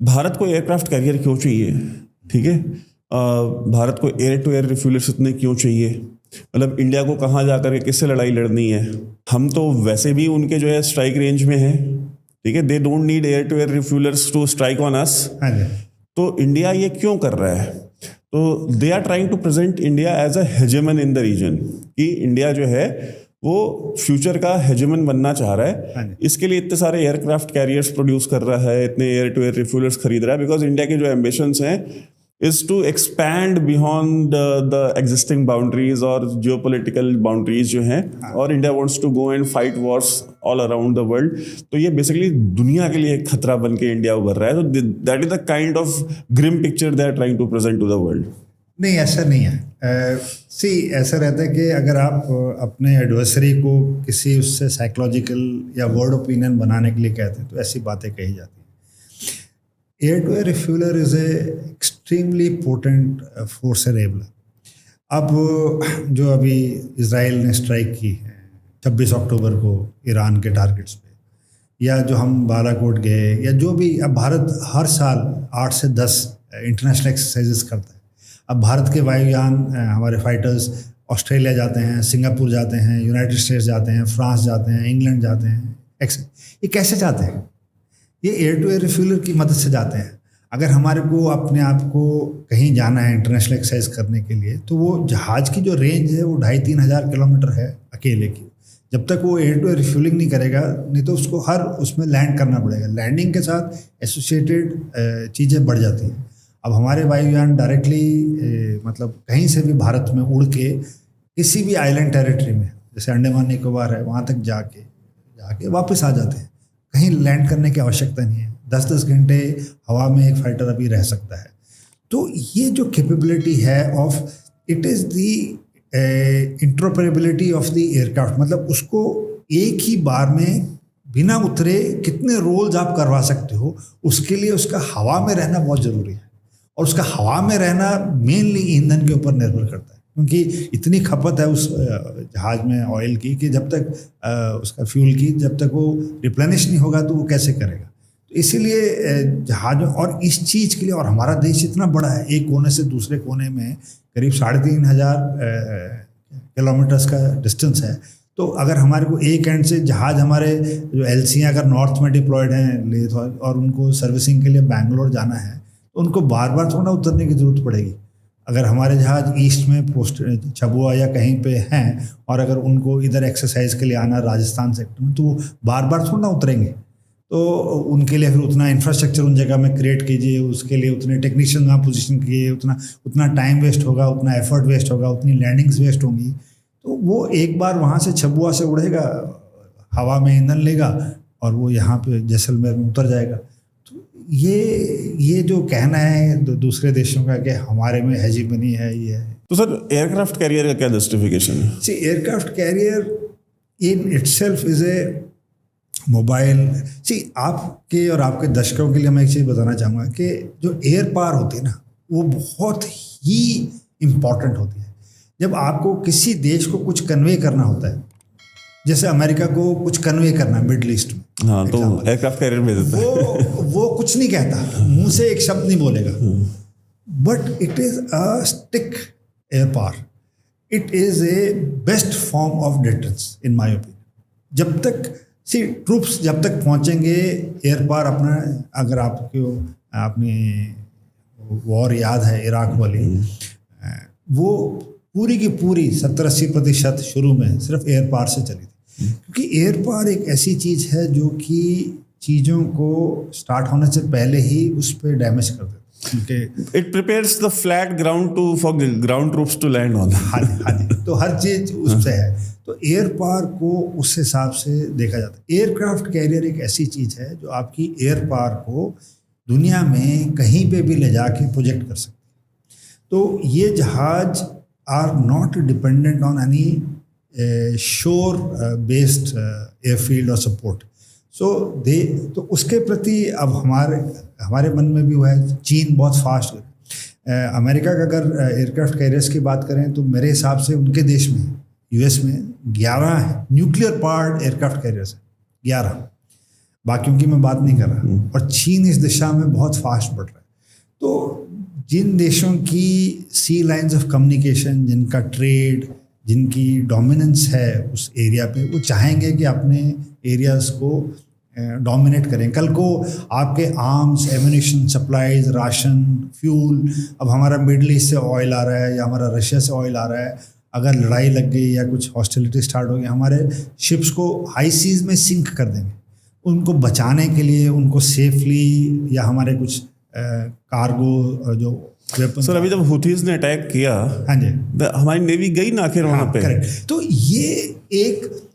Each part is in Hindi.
भारत को एयरक्राफ्ट कैरियर क्यों चाहिए, ठीक है। भारत को एयर टू एयर रिफ्यूलर्स इतने क्यों चाहिए, मतलब इंडिया को कहाँ जा करके किससे लड़ाई लड़नी है। हम तो वैसे भी उनके जो है स्ट्राइक रेंज में है, ठीक है। They don't need air to air refuelers to strike on us. तो इंडिया ये क्यों कर रहा है? तो they are trying to present India as a hegemon in the region, कि इंडिया जो है वो फ्यूचर का हेजेमन बनना चाह रहा है। इसके लिए इतने सारे एयरक्राफ्ट कैरियर्स प्रोड्यूस कर रहा है, इतने एयर टू एयर रिफ्यूलर्स खरीद रहा है, बिकॉज इंडिया के जो एम्बिशंस हैं is to expand beyond the existing boundaries और जियोपॉलिटिकल बाउंड्रीज जो हैं, और India wants to go and fight wars all around the world. तो ये बेसिकली दुनिया के लिए एक खतरा बन के इंडिया उभर रहा है। तो that is the kind of grim picture they are trying to present to the world. नहीं, ऐसा नहीं है। ऐसा रहता है कि अगर आप अपने एडवर्सरी को किसी उससे साइकोलॉजिकल या वर्ड ओपिनियन बनाने के लिए कहते हैं तो ऐसी बातें कही जाती हैं। Air to air refueller is a extremely potent force enabler. अब जो अभी इजराइल ने स्ट्राइक की है 26 अक्टूबर को ईरान के टारगेट्स पे, या जो हम बालाकोट गए, या जो भी, अब भारत हर साल 8 से 10 इंटरनेशनल एक्सरसाइजेस करता है। अब भारत के वायुयान, हमारे फाइटर्स ऑस्ट्रेलिया जाते हैं, सिंगापुर जाते हैं, यूनाइटेड स्टेट्स जाते हैं, फ्रांस जाते हैं, इंग्लैंड जाते हैं। ये कैसे जाते हैं? ये एयर टू एयर रिफ्यूलर की मदद से जाते हैं। अगर हमारे को अपने आप को कहीं जाना है इंटरनेशनल एक्सरसाइज करने के लिए, तो वो जहाज़ की जो रेंज है वो 2,500-3 हज़ार किलोमीटर है अकेले की। जब तक वो एयर टू एयर रिफ्यूलिंग नहीं करेगा, नहीं तो उसको हर उसमें लैंड करना पड़ेगा। लैंडिंग के साथ एसोसिएटेड चीज़ें बढ़ जाती हैं। अब हमारे वायुयान डायरेक्टली मतलब कहीं से भी भारत में उड़ के किसी भी आइलैंड टेरिटरी में, जैसे अंडमान निकोबार है, वहाँ तक जाके वापस आ जाते हैं। कहीं लैंड करने की आवश्यकता नहीं है। 10-10 घंटे हवा में एक फाइटर अभी रह सकता है। तो ये जो कैपेबिलिटी है of it is the interoperability of the aircraft, मतलब उसको एक ही बार में बिना उतरे कितने रोल्स आप करवा सकते हो, उसके लिए उसका हवा में रहना बहुत ज़रूरी है। और उसका हवा में रहना मेनली ईंधन के ऊपर निर्भर करता है, क्योंकि इतनी खपत है उस जहाज़ में ऑयल की कि जब तक उसका फ्यूल की जब तक वो रिप्लेनिश नहीं होगा तो वो कैसे करेगा। तो इसीलिए जहाज़, और इस चीज़ के लिए, और हमारा देश इतना बड़ा है, एक कोने से दूसरे कोने में करीब 3,500 किलोमीटर्स का डिस्टेंस है। तो अगर हमारे को एक एंड से जहाज़, हमारे जो एलसीयाँ अगर नॉर्थ में डिप्लॉयड हैं और उनको सर्विसिंग के लिए बैंगलोर जाना है, तो उनको बार बार थोड़ा उतरने की ज़रूरत पड़ेगी। अगर हमारे जहाज़ ईस्ट में पोस्ट छबुआ या कहीं पे हैं, और अगर उनको इधर एक्सरसाइज के लिए आना राजस्थान सेक्टर में, तो वो बार बार थोड़ा उतरेंगे। तो उनके लिए फिर उतना इंफ्रास्ट्रक्चर उन जगह में क्रिएट कीजिए, उसके लिए उतने टेक्नीशियन वहाँ पोजीशन कीजिए, उतना टाइम वेस्ट होगा, उतना एफर्ट वेस्ट होगा, उतनी लैंडिंग्स वेस्ट होंगी। तो वो एक बार वहाँ से छबुआ से उड़ेगा, हवा में ईंधन लेगा, और वो यहाँ पे जैसलमेर में उतर जाएगा। ये जो कहना है दूसरे देशों का कि हमारे में हेजीमनी है, ये है। तो सर एयरक्राफ्ट कैरियर का क्या जस्टिफिकेशन है? See, aircraft carrier in itself is a mobile. See, आपके और आपके दर्शकों के लिए मैं एक चीज़ बताना चाहूँगा कि जो एयर पावर होती है ना, वो बहुत ही इम्पॉर्टेंट होती है। जब आपको किसी देश को कुछ कन्वे करना होता है, जैसे अमेरिका को कुछ कन्वे करना मिडल ईस्ट में, हाँ, तो एयरक्राफ्ट कैरियर भेज देता है। वो कुछ नहीं कहता, मुंह से एक शब्द नहीं बोलेगा, but it is a stick air power. It is a best form of defence in my opinion. जब तक ट्रूप्स जब तक पहुंचेंगे, एयर पावर अपना, अगर आपको अपनी वॉर याद है इराक वाली, वो पूरी की पूरी 70-80% शुरू में सिर्फ एयर पावर से चली थी। क्योंकि एयर पावर एक ऐसी चीज़ है जो कि चीज़ों को स्टार्ट होने से पहले ही उस पर डैमेज कर देती है। It prepares the flat ground for ground troops to land on. हाँ जी, तो हर चीज़ उससे है। तो एयर पावर को उस हिसाब से देखा जाता है। एयरक्राफ्ट कैरियर एक ऐसी चीज़ है जो आपकी एयर पावर को दुनिया में कहीं पे भी ले जाके प्रोजेक्ट कर सकती है। तो ये जहाज are not dependent on any shore based airfield और सपोर्ट। तो उसके प्रति अब हमारे मन में भी हुआ है। चीन बहुत फास्ट है। अमेरिका का अगर एयरक्राफ्ट कैरियर्स की बात करें तो मेरे हिसाब से उनके देश में, यूएस में 11 न्यूक्लियर पावर्ड एयरक्राफ्ट कैरियर्स है, 11। बाकियों की मैं बात नहीं कर रहा, और चीन इस दिशा में बहुत फास्ट बढ़ रहा है। तो जिन देशों की सी लाइंस ऑफ कम्युनिकेशन, जिनका ट्रेड, जिनकी डोमिनेंस है उस एरिया पे, वो चाहेंगे कि अपने एरियाज़ को डोमिनेट करें। कल को आपके arms, ammunition supplies, ration, fuel, अब हमारा मिडल ईस्ट से ऑयल आ रहा है या हमारा रशिया से ऑयल आ रहा है, अगर लड़ाई लग गई या कुछ हॉस्टिलिटी स्टार्ट हो गई, हमारे शिप्स को हाई सीज में सिंक कर देंगे। उनको बचाने के लिए, उनको सेफली, या हमारे कुछ कार्गो जो वेपन। सर अभी जब हुथीज ने अटैक किया, हाँ जी, हमारी नेवी गई ना आखिर वहाँ पे। करेक्ट। तो ये एक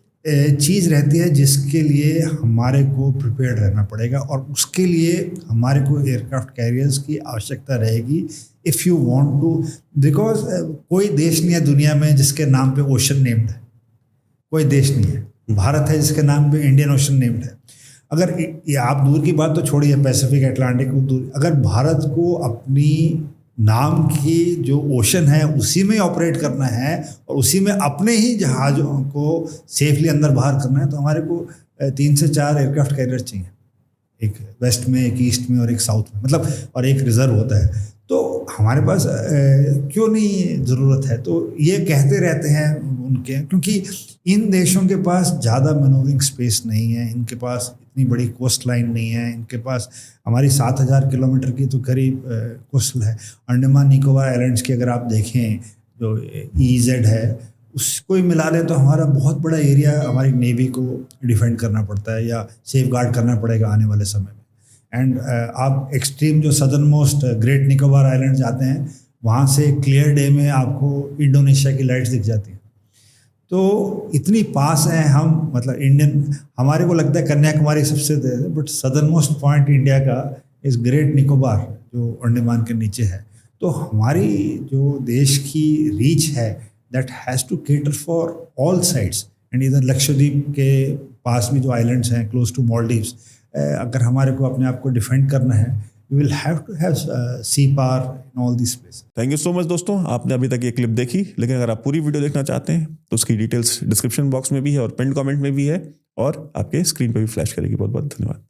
चीज़ रहती है जिसके लिए हमारे को प्रिपेयर्ड रहना पड़ेगा, और उसके लिए हमारे को एयरक्राफ्ट कैरियर्स की आवश्यकता रहेगी if you want to, because कोई देश नहीं है दुनिया में जिसके नाम पे ओशन नेम्ड है, कोई देश नहीं है। भारत है जिसके नाम पे इंडियन ओशन नेम्ड है। अगर ये आप दूर की बात तो छोड़िए, पैसिफिक, अटलांटिक दूर, अगर भारत को अपनी नाम की जो ओशन है उसी में ऑपरेट करना है और उसी में अपने ही जहाज़ों को सेफली अंदर बाहर करना है, तो हमारे को 3 से 4 एयरक्राफ्ट कैरियर चाहिए, एक वेस्ट में, एक ईस्ट में और एक साउथ में, मतलब, और एक रिजर्व होता है। तो हमारे पास क्यों नहीं ज़रूरत है? तो ये कहते रहते हैं उनके, क्योंकि इन देशों के पास ज़्यादा मैनूवरिंग स्पेस नहीं है, इनके पास इतनी बड़ी कोस्ट लाइन नहीं है, इनके पास हमारी 7000 किलोमीटर की तो करीब कोस्ट है। अंडमान निकोबार आइलैंड्स की अगर आप देखें, जो EEZ है, उसको ही मिला लें तो हमारा बहुत बड़ा एरिया हमारी नेवी को डिफेंड करना पड़ता है या सेफ गार्ड करना पड़ेगा आने वाले समय में। एंड आप एक्सट्रीम जो southern most great Nicobar island जाते हैं, वहाँ से क्लियर डे में आपको इंडोनेशिया की लाइट्स दिख जाती हैं। तो इतनी पास हैं हम, मतलब इंडियन, हमारे को लगता है कन्याकुमारी सबसे, but southern most point India का इस ग्रेट निकोबार जो अंडमान के नीचे है। तो हमारी जो देश की रीच है, that has to cater for all sides. And इधर लक्षद्वीप के पास में जो आइलैंड्स हैं क्लोज टू मॉलडीव्स, अगर हमारे को अपने आप को डिफेंड करना है, we will have to have sea power in all this place. Thank you so much दोस्तों, आपने अभी तक ये क्लिप देखी, लेकिन अगर आप पूरी वीडियो देखना चाहते हैं तो उसकी डिटेल्स डिस्क्रिप्शन बॉक्स में भी है और पिन कमेंट में भी है, और आपके स्क्रीन पे भी फ्लैश करेगी। बहुत बहुत धन्यवाद।